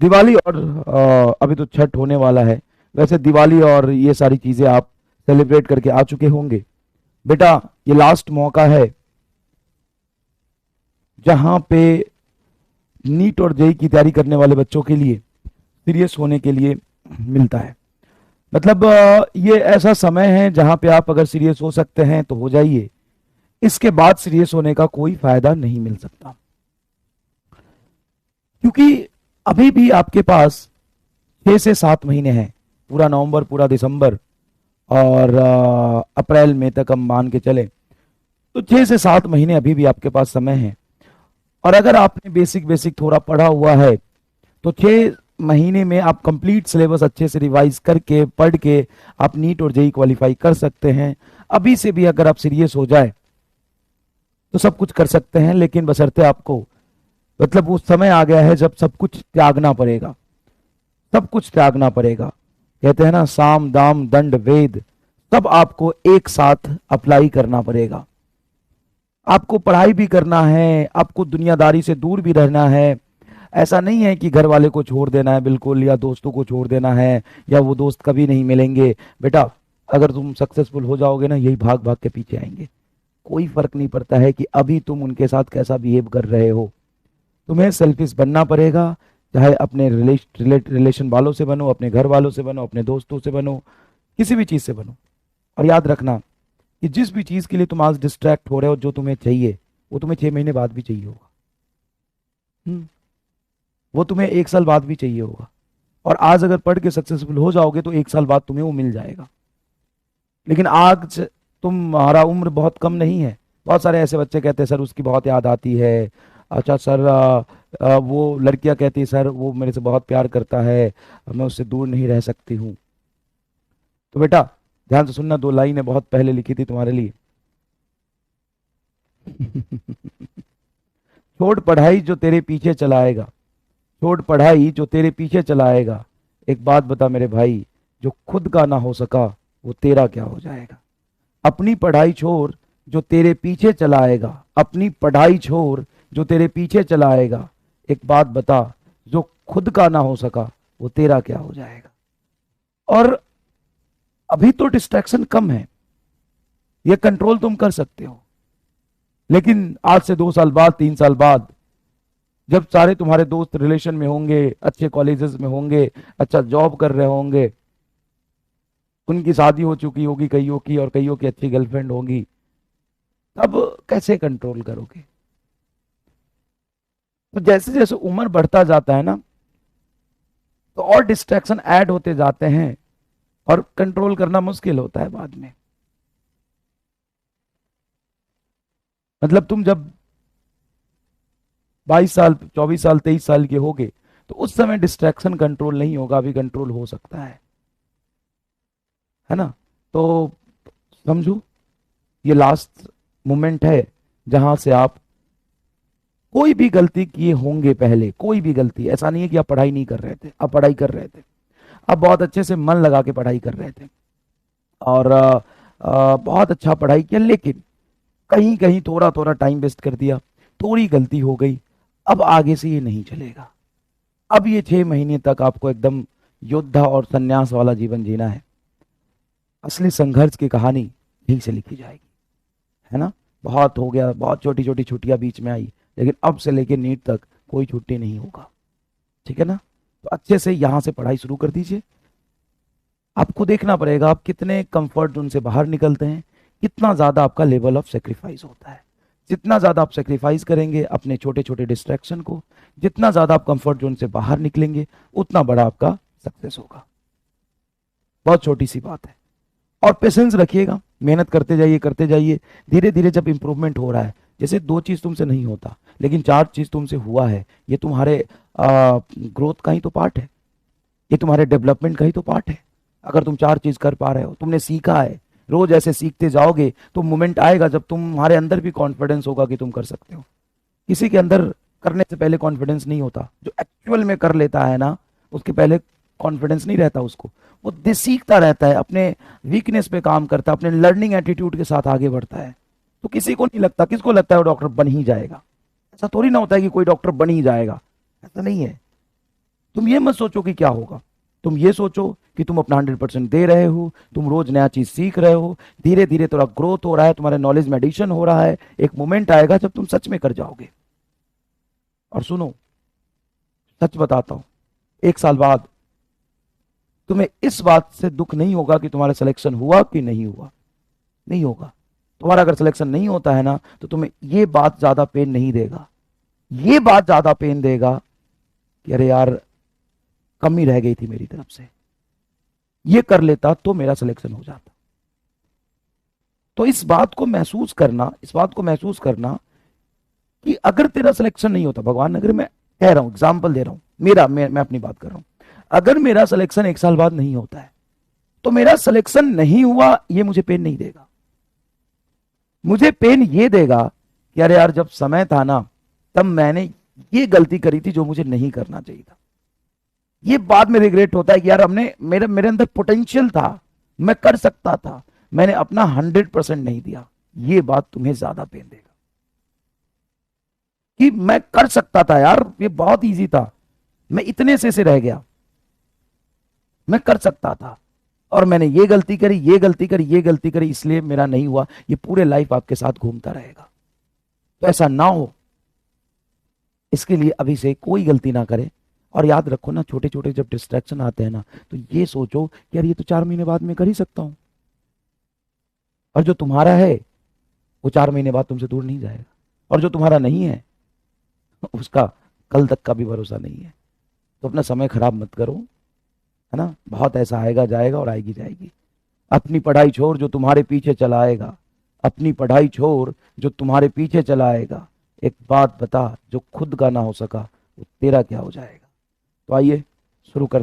दिवाली और अभी तो छठ होने वाला है। वैसे दिवाली और ये सारी चीजें आप सेलिब्रेट करके आ चुके होंगे। बेटा, ये लास्ट मौका है जहां पे नीट और जेई की तैयारी करने वाले बच्चों के लिए सीरियस होने के लिए मिलता है। मतलब ये ऐसा समय है जहां पे आप अगर सीरियस हो सकते हैं तो हो जाइए। इसके बाद सीरियस होने का कोई फायदा नहीं मिल सकता, क्योंकि अभी भी आपके पास 6 से 7 महीने हैं। पूरा नवंबर, पूरा दिसंबर और अप्रैल मई तक हम मान के चले तो 6 से 7 महीने अभी भी आपके पास समय है। और अगर आपने बेसिक बेसिक थोड़ा पढ़ा हुआ है तो 6 महीने में आप कंप्लीट सिलेबस अच्छे से रिवाइज करके पढ़ के आप नीट और जेई क्वालिफाई कर सकते हैं। अभी से भी अगर आप सीरियस हो जाए तो सब कुछ कर सकते हैं, लेकिन बशर्ते आपको, मतलब वो समय आ गया है जब सब कुछ त्यागना पड़ेगा। सब कुछ त्यागना पड़ेगा। कहते हैं ना, साम दाम दंड वेद सब आपको एक साथ अप्लाई करना पड़ेगा। आपको पढ़ाई भी करना है, आपको दुनियादारी से दूर भी रहना है। ऐसा नहीं है कि घर वाले को छोड़ देना है बिल्कुल, या दोस्तों को छोड़ देना है, या वो दोस्त कभी नहीं मिलेंगे। बेटा, अगर तुम सक्सेसफुल हो जाओगे ना, यही भाग भाग के पीछे आएंगे। कोई फर्क नहीं पड़ता है कि अभी तुम उनके साथ कैसा बिहेव कर रहे हो। तुम्हें सेल्फिश बनना पड़ेगा। चाहे अपने रिलेशन वालों से बनो, अपने घर वालों से बनो, अपने दोस्तों से बनो, किसी भी चीज से बनो। और याद रखना कि जिस भी चीज के लिए तुम आज डिस्ट्रैक्ट हो रहे हो, जो तुम्हें चाहिए वो तुम्हें 6 महीने बाद भी चाहिए होगा। हम्म, वो तुम्हें 1 साल बाद भी चाहिए होगा। और आज अगर पढ़ के सक्सेसफुल हो जाओगे तो 1 साल बाद तुम्हें वो मिल जाएगा। लेकिन आज तुम्हारा उम्र बहुत कम नहीं है। बहुत सारे ऐसे बच्चे कहते हैं सर उसकी बहुत याद आती है। अच्छा सर, वो लड़कियां कहती है सर वो मेरे से बहुत प्यार करता है, मैं उससे दूर नहीं रह सकती हूँ। तो बेटा, ध्यान से सुनना, 2 लाइनें बहुत पहले लिखी थी तुम्हारे लिए। छोड़ पढ़ाई जो तेरे पीछे चलाएगा, छोड़ पढ़ाई जो तेरे पीछे चलाएगा। एक बात बता मेरे भाई, जो खुद का ना हो सका वो तेरा क्या हो जाएगा। अपनी पढ़ाई छोड़ जो तेरे पीछे चलाएगा, अपनी पढ़ाई छोड़ जो तेरे पीछे चलाएगा। एक बात बता, जो खुद का ना हो सका वो तेरा क्या हो जाएगा। और अभी तो डिस्ट्रैक्शन कम है, ये कंट्रोल तुम कर सकते हो। लेकिन आज से 2 साल बाद, 3 साल बाद, जब सारे तुम्हारे दोस्त रिलेशन में होंगे, अच्छे कॉलेजेस में होंगे, अच्छा जॉब कर रहे होंगे, उनकी शादी हो चुकी होगी कईयों की, और कईयों की अच्छी गर्लफ्रेंड होगी, तब कैसे कंट्रोल करोगे। तो जैसे जैसे उम्र बढ़ता जाता है ना, तो और डिस्ट्रैक्शन ऐड होते जाते हैं और कंट्रोल करना मुश्किल होता है बाद में। मतलब तुम जब 22 साल, 24 साल, 23 साल के होगे तो उस समय डिस्ट्रैक्शन कंट्रोल नहीं होगा, अभी कंट्रोल हो सकता है ना। तो समझो, ये लास्ट मोमेंट है जहां से आप कोई भी गलती किए होंगे पहले, कोई भी गलती, ऐसा नहीं है कि आप पढ़ाई नहीं कर रहे थे, आप पढ़ाई कर रहे थे, आप बहुत अच्छे से मन लगा के पढ़ाई कर रहे थे, और बहुत अच्छा पढ़ाई किया, लेकिन कहीं कहीं थोड़ा थोड़ा टाइम वेस्ट कर दिया, थोड़ी गलती हो गई। अब आगे से ये नहीं चलेगा। अब ये 6 महीने तक आपको एकदम योद्धा और संन्यास वाला जीवन जीना है। असली संघर्ष की कहानी यहीं से लिखी जाएगी, है ना। बहुत हो गया, बहुत छोटी छोटी छुट्टियां बीच में आई, लेकिन अब से लेकर नीट तक कोई छुट्टी नहीं होगा। ठीक है ना। तो अच्छे से यहां से पढ़ाई शुरू कर दीजिए। आपको देखना पड़ेगा आप कितने कंफर्ट जोन से बाहर निकलते हैं, कितना ज्यादा आपका लेवल ऑफ सेक्रीफाइस होता है। जितना ज्यादा आप सेक्रीफाइस करेंगे अपने छोटे छोटे डिस्ट्रैक्शन को, जितना ज्यादा आप कंफर्ट जोन से बाहर निकलेंगे, उतना बड़ा आपका सक्सेस होगा। बहुत छोटी सी बात है। और पेशेंस रखिएगा, मेहनत करते जाइए, करते जाइए। धीरे धीरे जब इंप्रूवमेंट हो रहा है, जैसे 2 चीज तुमसे नहीं होता लेकिन 4 चीज तुमसे हुआ है, ये तुम्हारे ग्रोथ का ही तो पार्ट है, ये तुम्हारे डेवलपमेंट का ही तो पार्ट है। अगर तुम 4 चीज कर पा रहे हो, तुमने सीखा है, रोज ऐसे सीखते जाओगे तो मोमेंट आएगा जब तुम्हारे अंदर भी कॉन्फिडेंस होगा कि तुम कर सकते हो। किसी के अंदर करने से पहले कॉन्फिडेंस नहीं होता, जो एक्चुअल में कर लेता है ना, उसके पहले कॉन्फिडेंस नहीं रहता उसको। वो सीखता रहता है, अपने वीकनेस पे काम करता है, अपने लर्निंग एटीट्यूड के साथ आगे बढ़ता है। तो किसी को नहीं लगता, किसको लगता है वो डॉक्टर बन ही जाएगा। ऐसा थोड़ी ना होता है कि कोई डॉक्टर बन ही जाएगा, ऐसा नहीं है। तुम ये मत सोचो कि क्या होगा, तुम ये सोचो कि तुम अपना 100% दे रहे हो, तुम रोज नया चीज सीख रहे हो, धीरे धीरे थोड़ा ग्रोथ हो रहा है, तुम्हारे नॉलेज में एडिशन हो रहा है। एक मोमेंट आएगा जब तुम सच में कर जाओगे। और सुनो, सच बताता हूं, 1 साल बाद तुम्हें इस बात से दुख नहीं होगा कि तुम्हारा सिलेक्शन हुआ कि नहीं हुआ, नहीं होगा। तुम्हारा अगर सिलेक्शन नहीं होता है ना, तो तुम्हें ये बात ज्यादा पेन नहीं देगा, ये बात ज्यादा पेन देगा कि अरे यार, कमी रह गई थी मेरी तरफ से, ये कर लेता तो मेरा सिलेक्शन हो जाता। तो इस बात को महसूस करना, इस बात को महसूस करना कि अगर तेरा सिलेक्शन नहीं होता, भगवान, अगर मैं कह रहा हूं, एग्जाम्पल दे रहा हूं, मैं अपनी बात कर रहा हूं, अगर मेरा सिलेक्शन 1 साल बाद नहीं होता है, तो मेरा सिलेक्शन नहीं हुआ ये मुझे पेन नहीं देगा। मुझे पेन ये देगा कि अरे यार, जब समय था ना, तब मैंने ये गलती करी थी जो मुझे नहीं करना चाहिए था। ये बाद में रिग्रेट होता है कि यार, हमने मेरे मेरे अंदर पोटेंशियल था, मैं कर सकता था, मैंने अपना 100% नहीं दिया। ये बात तुम्हें ज्यादा पेन देगा कि मैं कर सकता था यार, ये बहुत इजी था, मैं इतने से रह गया, मैं कर सकता था, और मैंने ये गलती करी, ये गलती करी, ये गलती करी, इसलिए मेरा नहीं हुआ। ये पूरे लाइफ आपके साथ घूमता रहेगा। तो ऐसा ना हो, इसके लिए अभी से कोई गलती ना करे। और याद रखो ना, छोटे छोटे जब डिस्ट्रैक्शन आते हैं ना, तो ये सोचो कि यार, ये तो 4 महीने बाद मैं कर ही सकता हूं, और जो तुम्हारा है वो 4 महीने बाद तुमसे दूर नहीं जाएगा, और जो तुम्हारा नहीं है उसका कल तक का भी भरोसा नहीं है। तो अपना समय खराब मत करो, है ना। बहुत ऐसा आएगा जाएगा और आएगी जाएगी। अपनी पढ़ाई छोड़ जो तुम्हारे पीछे चला आएगा, अपनी पढ़ाई छोड़ जो तुम्हारे पीछे चला आएगा। एक बात बता, जो खुद का ना हो सका वो तेरा क्या हो जाएगा। तो आइए शुरू कर